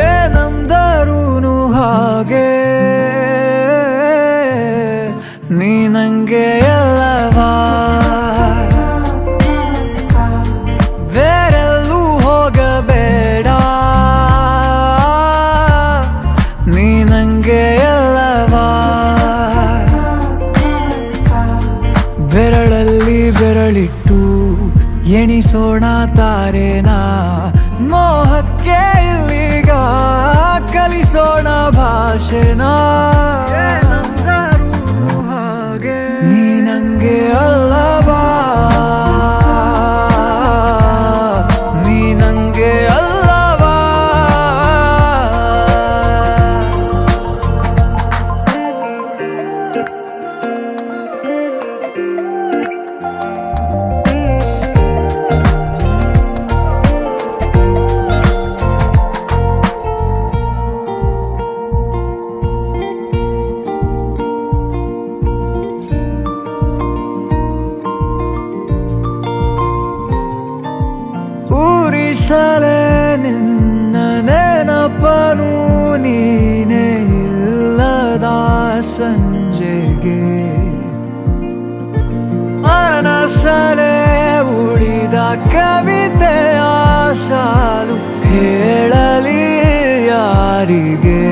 ಏನಂದರೂನು ಹಾಗೆ ನೀ ನಂಗೆ ಎಲ್ಲವಾ, ಬೇರೆಲ್ಲೂ ಹೋಗಬೇಡ, ನೀ ನಂಗೆ ಎಲ್ಲವಾ. ಬೆರಳಲ್ಲಿ ಬೆರಳಿಟ್ಟು ಎಣಿಸೋಣ ತಾರೇನಾ, ಮೋಹಕ್ಕೆ ಇಲ್ಲಿಗ ಕಲಿಸೋಣ ಭಾಷೆನಾ. ಹಾಗೆ ನೀ ನಂಗೆ ಅಲ್ಲವಾ, ನೀ ನಂಗೆ ಅಲ್ಲವಾ. ಊರಿಸಲೇ ನಿನ್ನ ನೆನಪನು ನೀನೇ ಇಲ್ಲದ ಸಂಜೆಗೆ, ಮನಸಲೇ ಉಳಿದ ಕವಿತೆಯ ಸಾಲು ಹೇಳಲಿ ಯಾರಿಗೆ.